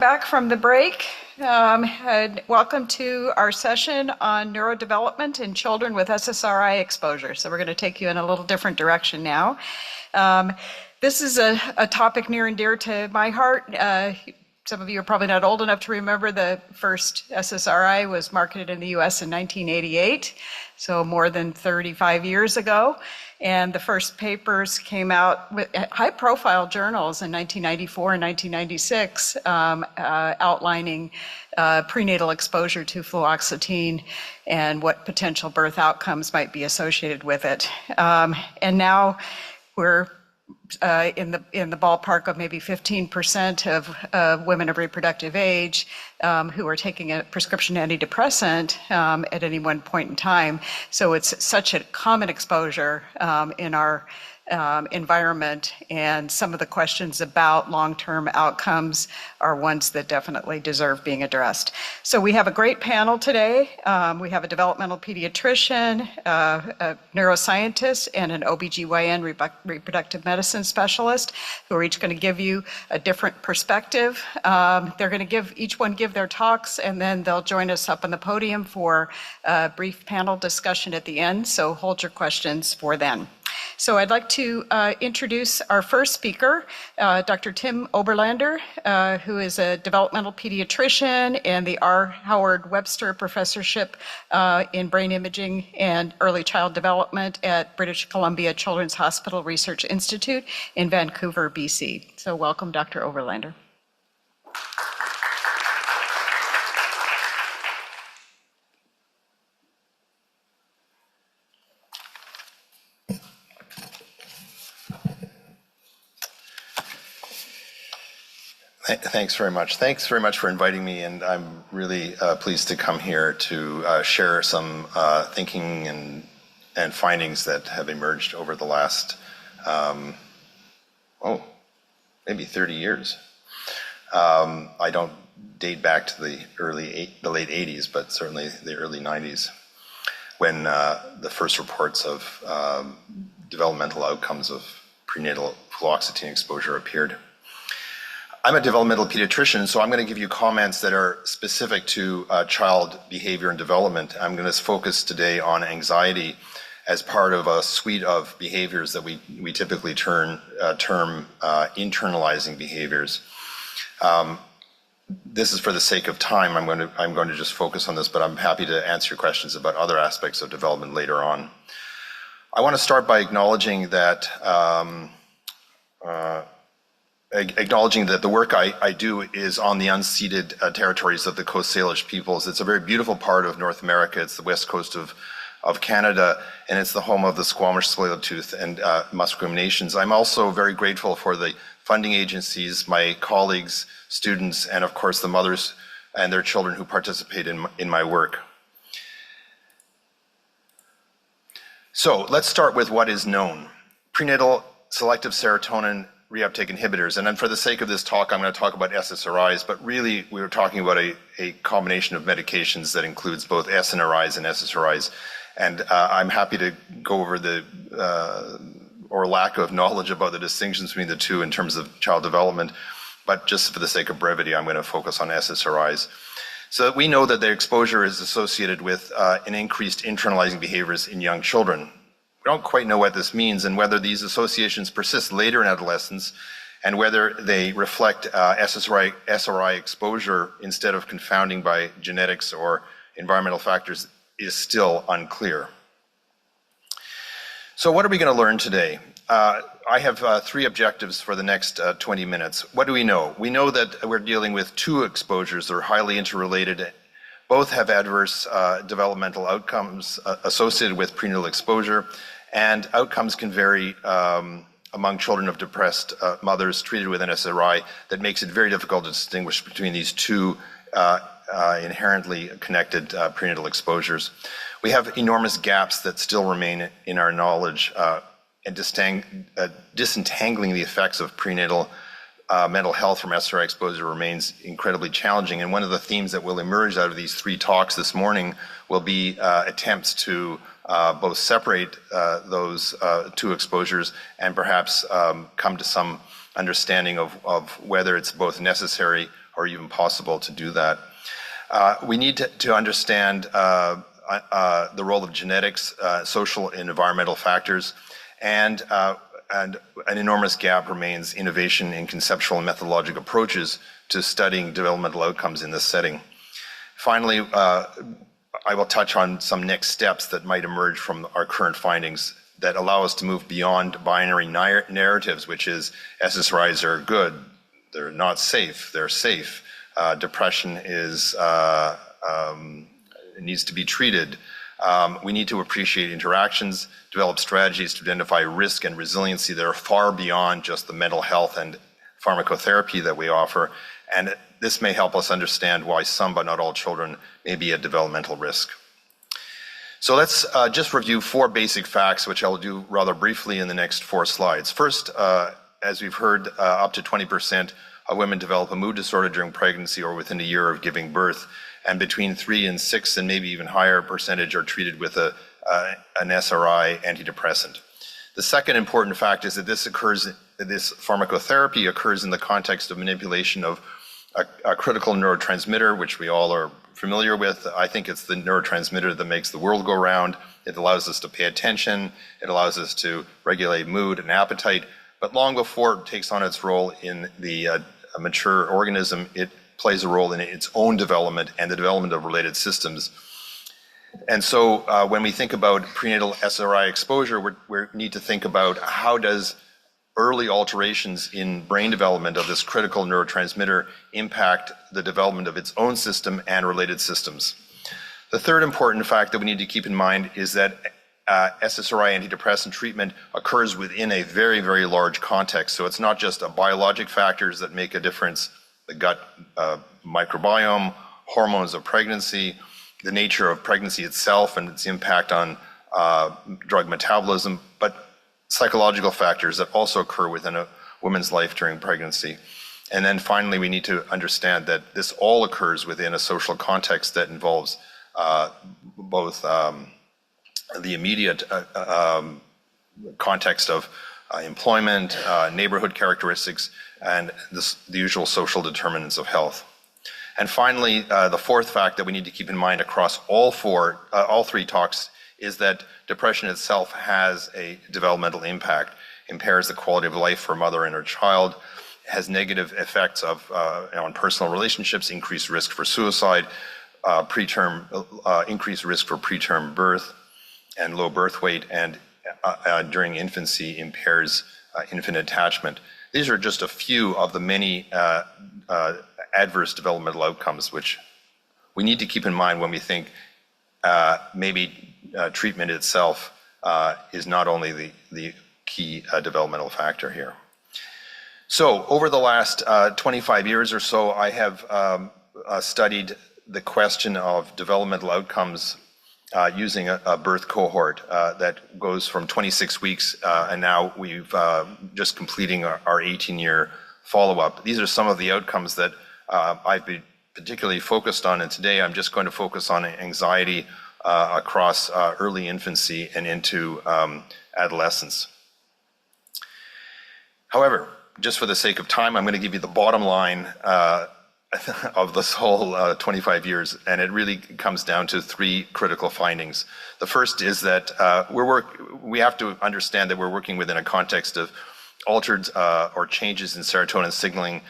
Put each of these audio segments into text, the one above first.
Back from the break, and welcome to our session on neurodevelopment in children with SSRI exposure. So we're going to take you in a little different direction now. This is a topic near and dear to my heart. Some of you are probably not old enough to remember the first SSRI was marketed in the US in 1988, so more than 35 years ago. And the first papers came out with high-profile journals in 1994 and 1996 outlining prenatal exposure to fluoxetine and what potential birth outcomes might be associated with it. And now we're in the ballpark of maybe 15% of women of reproductive age who are taking a prescription antidepressant at any one point in time. So it's such a common exposure in our environment, and some of the questions about long-term outcomes are ones that definitely deserve being addressed. So we have a great panel today. We have a developmental pediatrician, a neuroscientist, and an OBGYN reproductive medicine specialist who are each going to give you a different perspective. They're going to each one give their talks, and then they'll join us up on the podium for a brief panel discussion at the end, so hold your questions for then. So I'd like to introduce our first speaker, Dr. Tim Oberlander, who is a developmental pediatrician and the R. Howard Webster Professorship in Brain Imaging and Early Child Development at British Columbia Children's Hospital Research Institute in Vancouver, BC. So welcome, Dr. Oberlander. Thanks very much. Thanks very much for inviting me, and I'm really pleased to come here to share some thinking and findings that have emerged over the last, maybe 30 years. I don't date back to the late 80s, but certainly the early 90s, when the first reports of developmental outcomes of prenatal fluoxetine exposure appeared. I'm a developmental pediatrician, so I'm going to give you comments that are specific to child behavior and development. I'm going to focus today on anxiety as part of a suite of behaviors that we typically term internalizing behaviors. This is for the sake of time. I'm going to just focus on this, but I'm happy to answer your questions about other aspects of development later on. I want to start by acknowledging that the work I do is on the unceded territories of the Coast Salish peoples. It's a very beautiful part of North America. It's the west coast of Canada, and it's the home of the Squamish, Tsleil-Waututh, and Musqueam nations. I'm also very grateful for the funding agencies, my colleagues, students, and of course the mothers and their children who participate in my work. So let's start with what is known. Prenatal selective serotonin reuptake inhibitors, and then for the sake of this talk, I'm going to talk about SSRIs, but really we were talking about a combination of medications that includes both SNRIs and SSRIs, and I'm happy to go over the or lack of knowledge about the distinctions between the two in terms of child development, but just for the sake of brevity, I'm going to focus on SSRIs. So we know that their exposure is associated with an increased internalizing behaviors in young children. We don't quite know what this means and whether these associations persist later in adolescence and whether they reflect SSRI exposure instead of confounding by genetics or environmental factors is still unclear. So what are we going to learn today? I have three objectives for the next 20 minutes. What do we know? We know that we're dealing with two exposures that are highly interrelated. Both have adverse developmental outcomes associated with prenatal exposure, and outcomes can vary among children of depressed mothers treated with an SSRI that makes it very difficult to distinguish between these two inherently connected prenatal exposures. We have enormous gaps that still remain in our knowledge and disentangling the effects of prenatal mental health from SSRI exposure remains incredibly challenging. And one of the themes that will emerge out of these three talks this morning will be attempts to both separate those two exposures and perhaps come to some understanding of whether it's both necessary or even possible to do that. We need to understand the role of genetics, social and environmental factors, and an enormous gap remains innovation in conceptual and methodological approaches to studying developmental outcomes in this setting. Finally, I will touch on some next steps that might emerge from our current findings that allow us to move beyond binary narratives, which is SSRIs are good, they're not safe, they're safe. Depression needs to be treated. We need to appreciate interactions, develop strategies to identify risk and resiliency that are far beyond just the mental health and pharmacotherapy that we offer. And this may help us understand why some, but not all children may be at developmental risk. So let's just review 4 basic facts, which I'll do rather briefly in the next 4 slides. First, as we've heard, up to 20% of women develop a mood disorder during pregnancy or within a year of giving birth, and between 3 and 6 and maybe even higher percentage are treated with an SRI antidepressant. The second important fact is that this pharmacotherapy occurs in the context of manipulation of a critical neurotransmitter, which we all are familiar with. I think it's the neurotransmitter that makes the world go round. It allows us to pay attention. It allows us to regulate mood and appetite. But long before it takes on its role in the mature organism, it plays a role in its own development and the development of related systems. And so when we think about prenatal SSRI exposure, we need to think about how does early alterations in brain development of this critical neurotransmitter impact the development of its own system and related systems. The third important fact that we need to keep in mind is that SSRI antidepressant treatment occurs within a very, very large context. So it's not just biologic factors that make a difference, the gut microbiome, hormones of pregnancy, the nature of pregnancy itself and its impact on drug metabolism, but psychological factors that also occur within a woman's life during pregnancy. And then finally, we need to understand that this all occurs within a social context that involves both the immediate context of employment, neighborhood characteristics, and the usual social determinants of health. And finally, the fourth fact that we need to keep in mind across all 3 talks is that depression itself has a developmental impact, impairs the quality of life for a mother and her child, has negative effects on personal relationships, increased risk for suicide, increased risk for preterm birth and low birth weight, and during infancy impairs infant attachment. These are just a few of the many adverse developmental outcomes which we need to keep in mind when we think maybe treatment itself is not only the key developmental factor here. So over the last 25 years or so, I have studied the question of developmental outcomes using a birth cohort that goes from 26 weeks, and now we've just completing our 18-year follow-up. These are some of the outcomes that I've been particularly focused on, and today I'm just going to focus on anxiety across early infancy and into adolescence. However, just for the sake of time, I'm going to give you the bottom line of this whole 25 years, and it really comes down to 3 critical findings. The first is that we have to understand that we're working within a context of altered or changes in serotonin signaling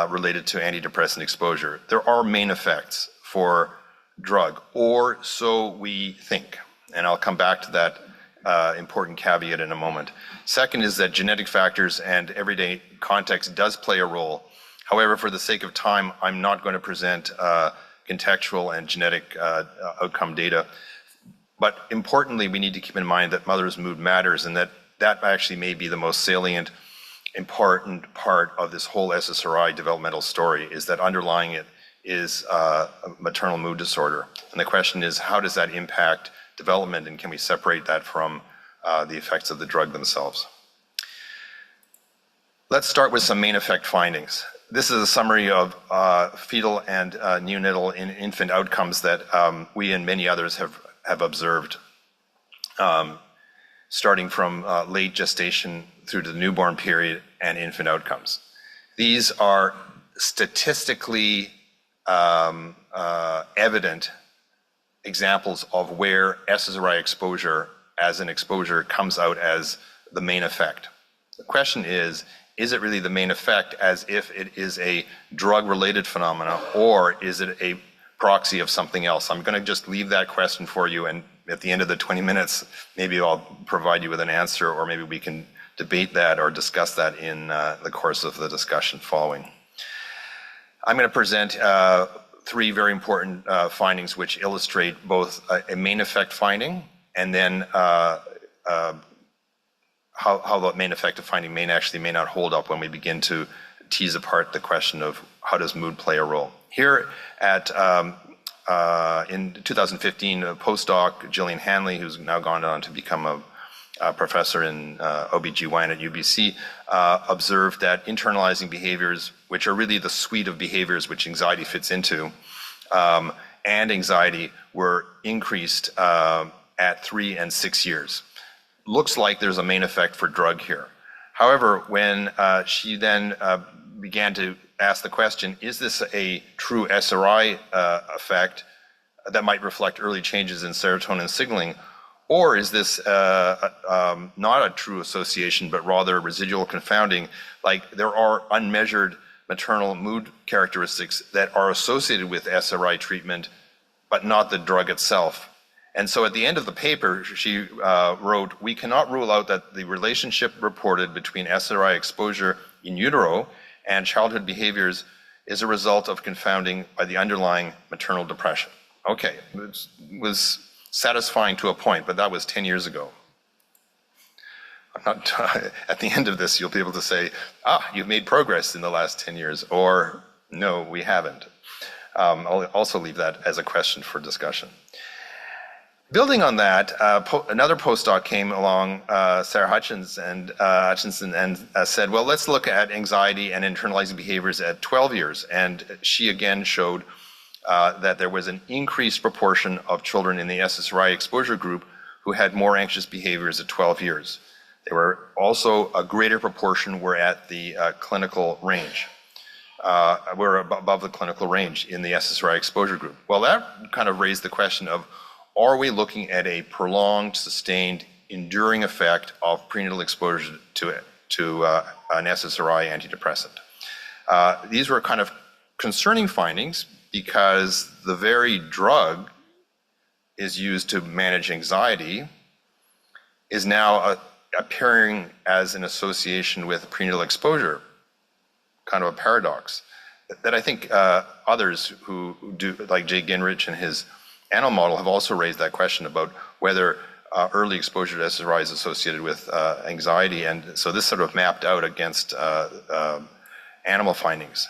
related to antidepressant exposure. There are main effects for drug, or so we think, and I'll come back to that important caveat in a moment. Second is that genetic factors and everyday context does play a role. However, for the sake of time, I'm not going to present contextual and genetic outcome data. But importantly, we need to keep in mind that mother's mood matters, and that actually may be the most salient, important part of this whole SSRI developmental story, is that underlying it is a maternal mood disorder. And the question is, how does that impact development, and can we separate that from the effects of the drug themselves? Let's start with some main effect findings. This is a summary of fetal and neonatal and infant outcomes that we and many others have observed, starting from late gestation through to the newborn period and infant outcomes. These are statistically evident examples of where SSRI exposure as an exposure comes out as the main effect. The question is it really the main effect as if it is a drug-related phenomena, or is it a proxy of something else? I'm going to just leave that question for you, and at the end of the 20 minutes, maybe I'll provide you with an answer, or maybe we can debate that or discuss that in the course of the discussion following. I'm going to present three very important findings which illustrate both a main effect finding and then how the main effective finding may not hold up when we begin to tease apart the question of how does mood play a role. Here at in 2015, a postdoc, Gillian Hanley, who's now gone on to become a professor in OBGYN at UBC, observed that internalizing behaviors, which are really the suite of behaviors which anxiety fits into, and anxiety were increased at 3 and 6 years. Looks like there's a main effect for drug here. However, when she then began to ask the question, is this a true SRI effect that might reflect early changes in serotonin signaling, or is this not a true association, but rather residual confounding, like there are unmeasured maternal mood characteristics that are associated with SRI treatment, but not the drug itself? And so at the end of the paper, she wrote, we cannot rule out that the relationship reported between SRI exposure in utero and childhood behaviors is a result of confounding by the underlying maternal depression. Okay, it was satisfying to a point, but that was 10 years ago. I'm not, at the end of this, you'll be able to say, you've made progress in the last 10 years, or no, we haven't. I'll also leave that as a question for discussion. Building on that, another postdoc came along, Sarah Hutchinson, and said, well, let's look at anxiety and internalizing behaviors at 12 years. And she again showed that there was an increased proportion of children in the SSRI exposure group who had more anxious behaviors at 12 years. There were also a greater proportion were at the clinical range, were above the clinical range in the SSRI exposure group. Well, that kind of raised the question of, are we looking at a prolonged, sustained, enduring effect of prenatal exposure to an SSRI antidepressant? These were kind of concerning findings because the very drug is used to manage anxiety is now appearing as an association with prenatal exposure, kind of a paradox that I think others who do, like Jay Gingrich and his animal model, have also raised that question about whether early exposure to SSRI is associated with anxiety, and so this sort of mapped out against animal findings.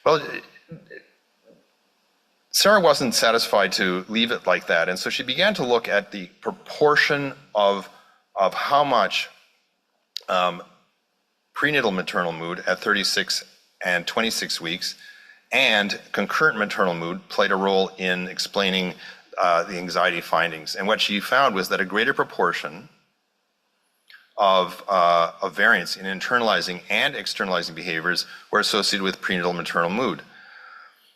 Well, Sarah wasn't satisfied to leave it like that, and so she began to look at the proportion of how much prenatal maternal mood at 36 and 26 weeks and concurrent maternal mood played a role in explaining the anxiety findings. And what she found was that a greater proportion of variance in internalizing and externalizing behaviors were associated with prenatal maternal mood.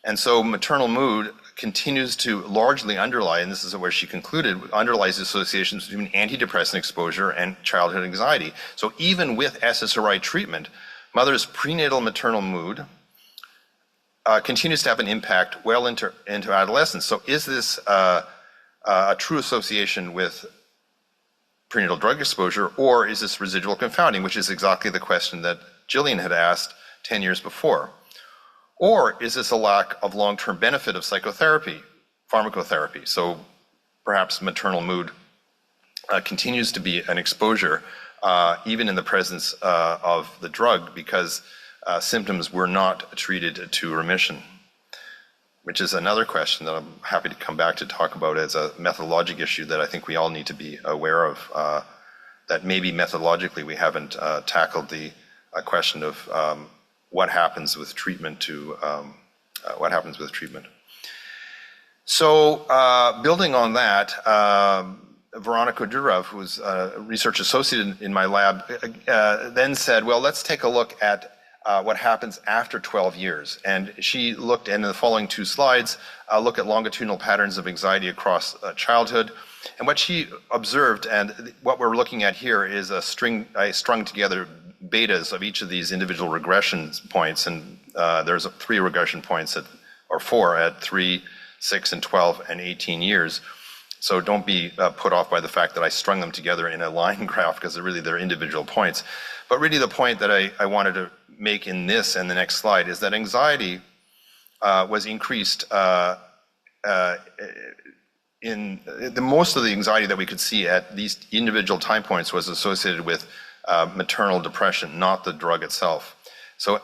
And so maternal mood continues to largely underlie, and this is where she concluded, underlies associations between antidepressant exposure and childhood anxiety. So even with SSRI treatment, mother's prenatal maternal mood continues to have an impact well into adolescence. So is this a true association with prenatal drug exposure, or is this residual confounding, which is exactly the question that Gillian had asked 10 years before? Or is this a lack of long-term benefit of psychotherapy, pharmacotherapy? So perhaps maternal mood continues to be an exposure even in the presence of the drug, because symptoms were not treated to remission, which is another question that I'm happy to come back to talk about as a methodologic issue that I think we all need to be aware of, that maybe methodologically we haven't tackled the question of what happens with treatment So building on that, Veronica Durov, who's a research associate in my lab, then said, well, let's take a look at what happens after 12 years. And she looked, and in the following two slides, look at longitudinal patterns of anxiety across childhood. And what she observed, and what we're looking at here is a strung together betas of each of these individual regression points. And there's 3 regression points or 4 at 3, 6, and 12 and 18 years. So don't be put off by the fact that I strung them together in a line graph, because they're individual points. But really the point that I wanted to make in this and the next slide is that anxiety was increased most of the anxiety that we could see at these individual time points was associated with maternal depression, not the drug itself.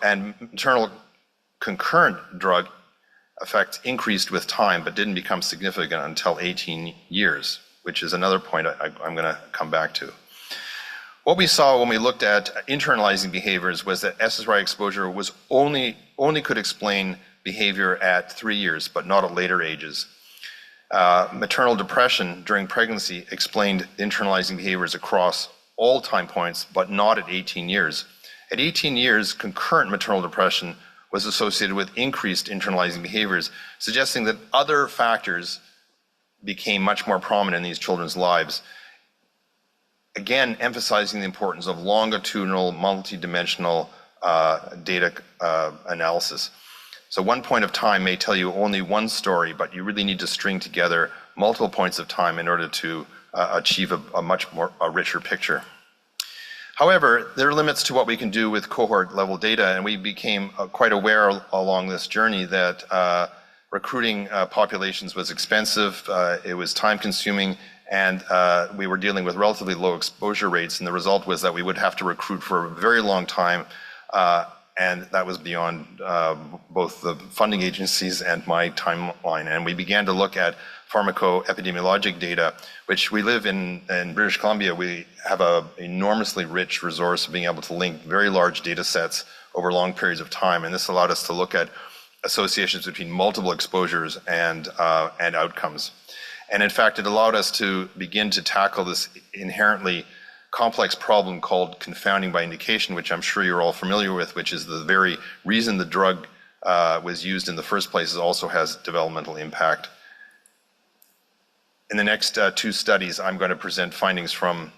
And maternal concurrent drug effects increased with time, but didn't become significant until 18 years, which is another point I'm going to come back to. What we saw when we looked at internalizing behaviors was that SSRI exposure was only could explain behavior at 3 years, but not at later ages. Maternal depression during pregnancy explained internalizing behaviors across all time points, but not at 18 years. At 18 years, concurrent maternal depression was associated with increased internalizing behaviors, suggesting that other factors became much more prominent in these children's lives. Again, emphasizing the importance of longitudinal, multidimensional data analysis. So one point of time may tell you only one story, but you really need to string together multiple points of time in order to achieve a much richer picture. However, there are limits to what we can do with cohort level data, and we became quite aware along this journey that recruiting populations was expensive, it was time consuming, and we were dealing with relatively low exposure rates, and the result was that we would have to recruit for a very long time, and that was beyond both the funding agencies and my timeline. And we began to look at pharmacoepidemiologic data, which we live in British Columbia. We have an enormously rich resource of being able to link very large data sets over long periods of time. And this allowed us to look at associations between multiple exposures and outcomes. And in fact, it allowed us to begin to tackle this inherently complex problem called confounding by indication, which I'm sure you're all familiar with, which is the very reason the drug was used in the first place. It also has developmental impact. In the next 2 studies, I'm going to present findings from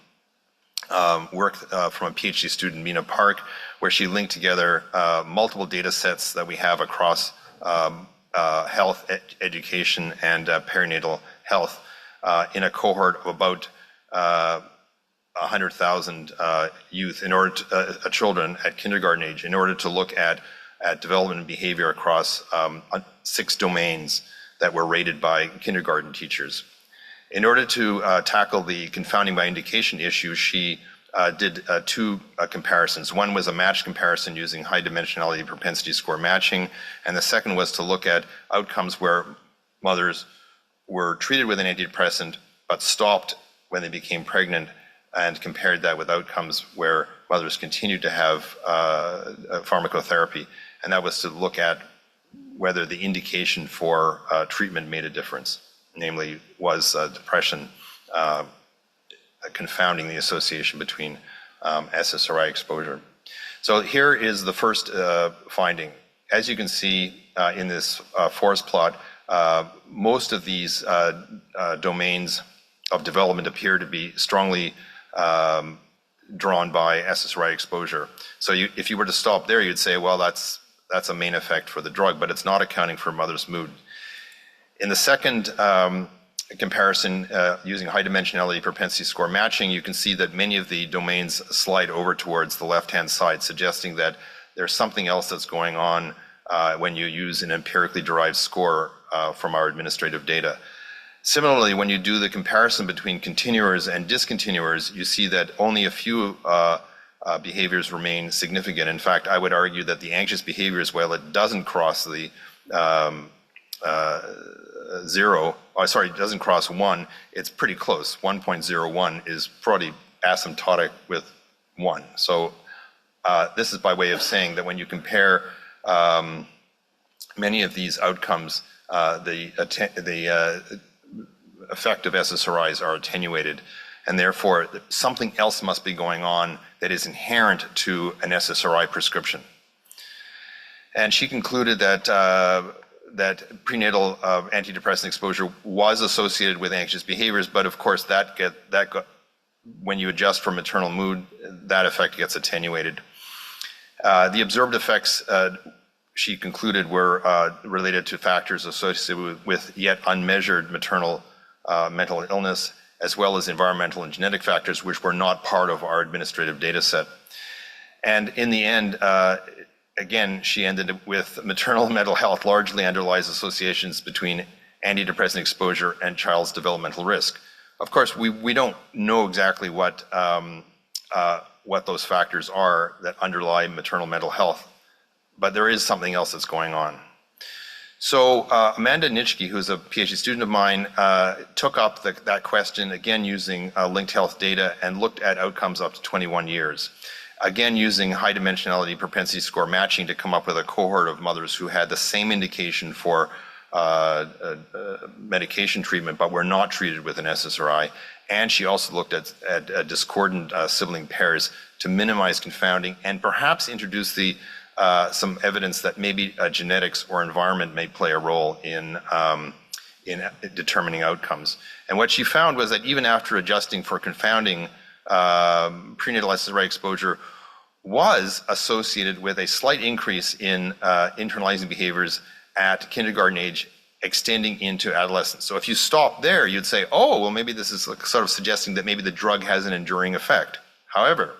work from a PhD student, Mina Park, where she linked together multiple data sets that we have across health, education, and perinatal health in a cohort of about 100,000 youth, children at kindergarten age, in order to look at development and behavior across 6 domains that were rated by kindergarten teachers. In order to tackle the confounding by indication issue, she did 2 comparisons. One was a matched comparison using high dimensionality propensity score matching, and the second was to look at outcomes where mothers were treated with an antidepressant but stopped when they became pregnant, and compared that with outcomes where mothers continued to have pharmacotherapy. And that was to look at whether the indication for treatment made a difference. Namely, was depression confounding the association between SSRI exposure. So here is the first finding. As you can see in this forest plot, most of these domains of development appear to be strongly drawn by SSRI exposure. So if you were to stop there, you'd say, well, that's a main effect for the drug, but it's not accounting for mother's mood. In the second comparison, using high dimensionality propensity score matching, you can see that many of the domains slide over towards the left-hand side, suggesting that there's something else that's going on when you use an empirically derived score from our administrative data. Similarly, when you do the comparison between continuers and discontinuers, you see that only a few behaviors remain significant. In fact, I would argue that the anxious behaviors, while it doesn't cross the it doesn't cross 1, it's pretty close. 1.01 is probably asymptotic with 1. So this is by way of saying that when you compare many of these outcomes, the effect of SSRIs are attenuated, and therefore something else must be going on that is inherent to an SSRI prescription. And she concluded that that prenatal antidepressant exposure was associated with anxious behaviors, but of course when you adjust for maternal mood, that effect gets attenuated. The observed effects, she concluded, were related to factors associated with yet unmeasured maternal mental illness, as well as environmental and genetic factors, which were not part of our administrative data set. And in the end, again, she ended with maternal mental health largely underlies associations between antidepressant exposure and child's developmental risk. Of course, we don't know exactly what those factors are that underlie maternal mental health, but there is something else that's going on. So Amanda Nitschke, who's a PhD student of mine, took up that question, again using linked health data, and looked at outcomes up to 21 years. Again, using high dimensionality propensity score matching to come up with a cohort of mothers who had the same indication for medication treatment, but were not treated with an SSRI. And she also looked at discordant sibling pairs to minimize confounding and perhaps introduce some evidence that maybe genetics or environment may play a role in determining outcomes. And what she found was that even after adjusting for confounding, prenatal SSRI exposure was associated with a slight increase in internalizing behaviors at kindergarten age, extending into adolescence. So if you stop there, you'd say, oh, well, maybe this is sort of suggesting that maybe the drug has an enduring effect. However,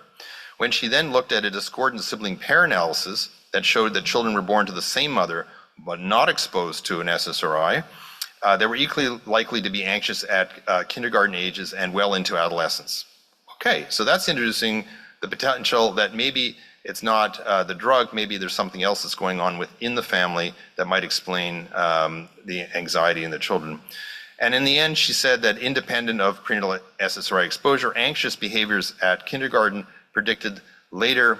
when she then looked at a discordant sibling pair analysis that showed that children were born to the same mother but not exposed to an SSRI, they were equally likely to be anxious at kindergarten ages and well into adolescence. Okay, so that's introducing the potential that maybe it's not the drug, maybe there's something else that's going on within the family that might explain the anxiety in the children. And in the end, she said that independent of prenatal SSRI exposure, anxious behaviors at kindergarten predicted later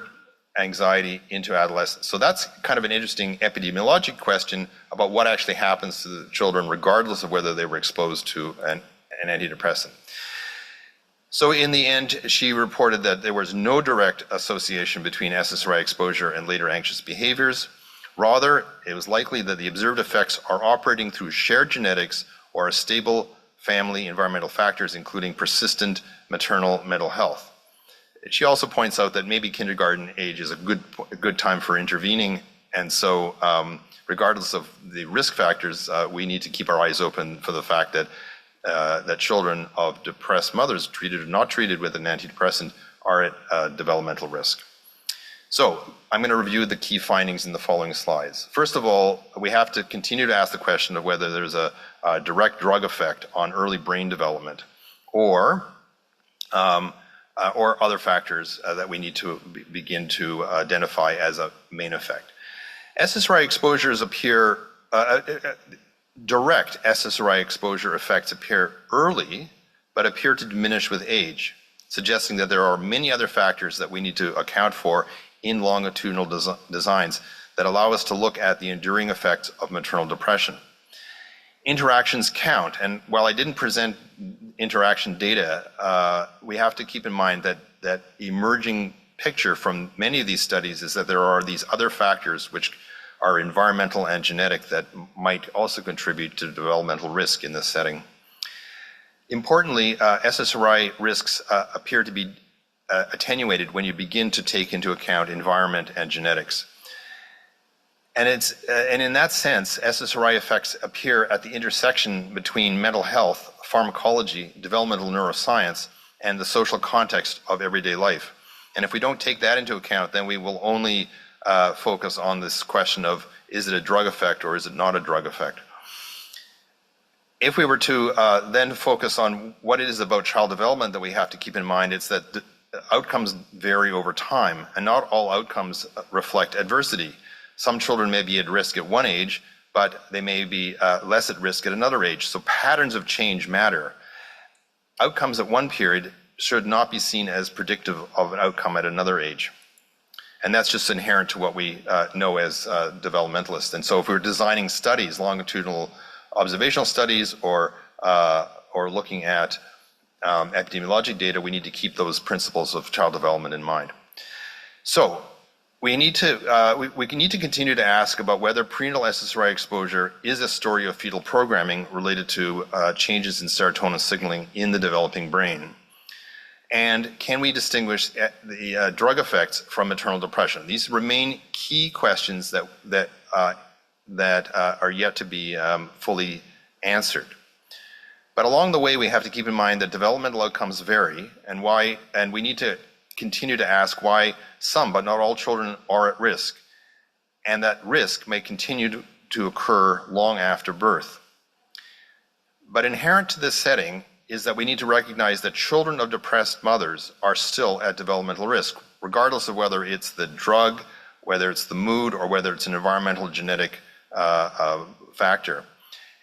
anxiety into adolescence. So that's kind of an interesting epidemiologic question about what actually happens to the children regardless of whether they were exposed to an antidepressant. So in the end, she reported that there was no direct association between SSRI exposure and later anxious behaviors. Rather, it was likely that the observed effects are operating through shared genetics or a stable family environmental factors, including persistent maternal mental health. She also points out that maybe kindergarten age is a good time for intervening, and so regardless of the risk factors, we need to keep our eyes open for the fact that that children of depressed mothers, treated or not treated with an antidepressant, are at developmental risk. So I'm going to review the key findings in the following slides. First of all, we have to continue to ask the question of whether there's a direct drug effect on early brain development, or other factors that we need to begin to identify as a main effect. SSRI exposures appear, direct SSRI exposure effects appear early, but appear to diminish with age, suggesting that there are many other factors that we need to account for in longitudinal designs that allow us to look at the enduring effects of maternal depression. Interactions count, and while I didn't present interaction data, we have to keep in mind that emerging picture from many of these studies is that there are these other factors which are environmental and genetic that might also contribute to developmental risk in this setting. Importantly, SSRI risks appear to be attenuated when you begin to take into account environment and genetics. And in that sense, SSRI effects appear at the intersection between mental health, pharmacology, developmental neuroscience, and the social context of everyday life. And if we don't take that into account, then we will only focus on this question of, is it a drug effect or is it not a drug effect? If we were to then focus on what it is about child development that we have to keep in mind, it's that outcomes vary over time, and not all outcomes reflect adversity. Some children may be at risk at one age, but they may be less at risk at another age. So patterns of change matter. Outcomes at one period should not be seen as predictive of an outcome at another age. And that's just inherent to what we know as developmentalists. And so if we're designing studies, longitudinal observational studies, or looking at epidemiologic data, we need to keep those principles of child development in mind. So We need to continue to ask about whether prenatal SSRI exposure is a story of fetal programming related to changes in serotonin signaling in the developing brain. And can we distinguish the drug effects from maternal depression? These remain key questions that are yet to be fully answered. But along the way, we have to keep in mind that developmental outcomes vary, and we need to continue to ask why some, but not all children are at risk, and that risk may continue to occur long after birth. But inherent to this setting is that we need to recognize that children of depressed mothers are still at developmental risk, regardless of whether it's the drug, whether it's the mood, or whether it's an environmental genetic factor.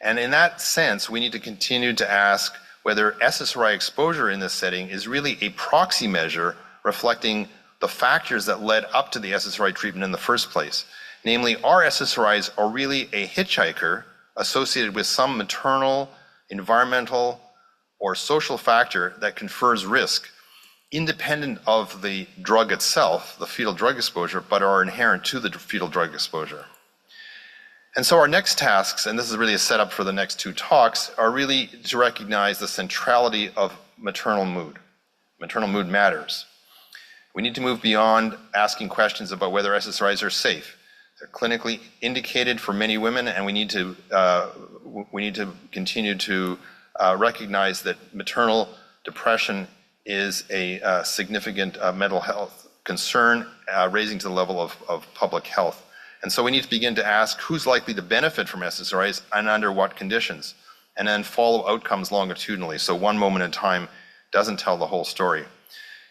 And in that sense, we need to continue to ask whether SSRI exposure in this setting is really a proxy measure reflecting the factors that led up to the SSRI treatment in the first place. Namely, are SSRIs are really a hitchhiker associated with some maternal, environmental, or social factor that confers risk, independent of the drug itself, the fetal drug exposure, but are inherent to the fetal drug exposure. And so our next tasks, and this is really a setup for the next two talks, are really to recognize the centrality of maternal mood. Maternal mood matters. We need to move beyond asking questions about whether SSRIs are safe. They're clinically indicated for many women, and we need to continue to recognize that maternal depression is a significant mental health concern, raising to the level of public health. And so we need to begin to ask who's likely to benefit from SSRIs and under what conditions, and then follow outcomes longitudinally, so one moment in time doesn't tell the whole story.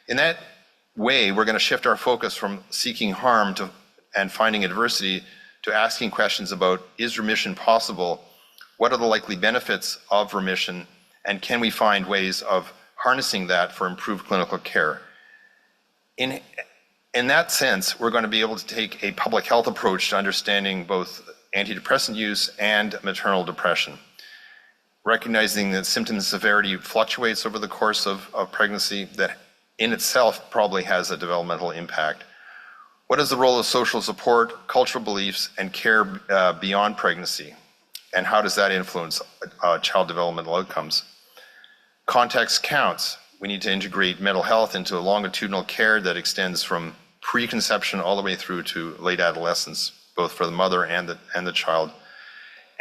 In that way, we're going to shift our focus from seeking harm and finding adversity to asking questions about, is remission possible? What are the likely benefits of remission? And can we find ways of harnessing that for improved clinical care? In that sense, we're going to be able to take a public health approach to understanding both antidepressant use and maternal depression, recognizing that symptom severity fluctuates over the course of pregnancy, that in itself probably has a developmental impact. What is the role of social support, cultural beliefs, and care beyond pregnancy? And how does that influence child developmental outcomes? Context counts. We need to integrate mental health into a longitudinal care that extends from preconception all the way through to late adolescence, both for the mother and the child.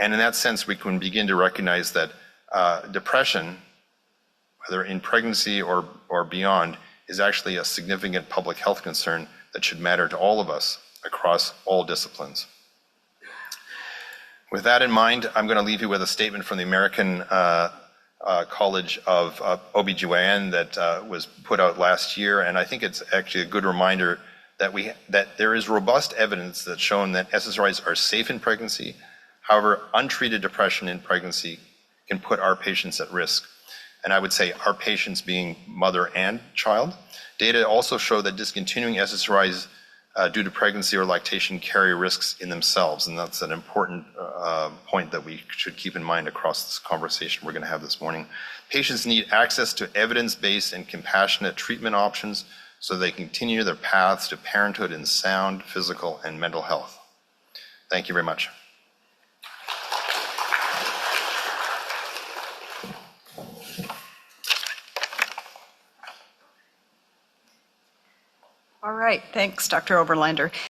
And in that sense, we can begin to recognize that depression, whether in pregnancy or beyond, is actually a significant public health concern that should matter to all of us across all disciplines. With that in mind, I'm going to leave you with a statement from the American College of OBGYN that was put out last year, and I think it's actually a good reminder that there is robust evidence that's shown that SSRIs are safe in pregnancy. However, untreated depression in pregnancy can put our patients at risk. And I would say our patients being mother and child. Data also show that discontinuing SSRIs due to pregnancy or lactation carry risks in themselves, and that's an important point that we should keep in mind across this conversation we're going to have this morning. Patients need access to evidence-based and compassionate treatment options so they continue their paths to parenthood in sound physical and mental health. Thank you very much. All right, thanks, Dr. Oberlander.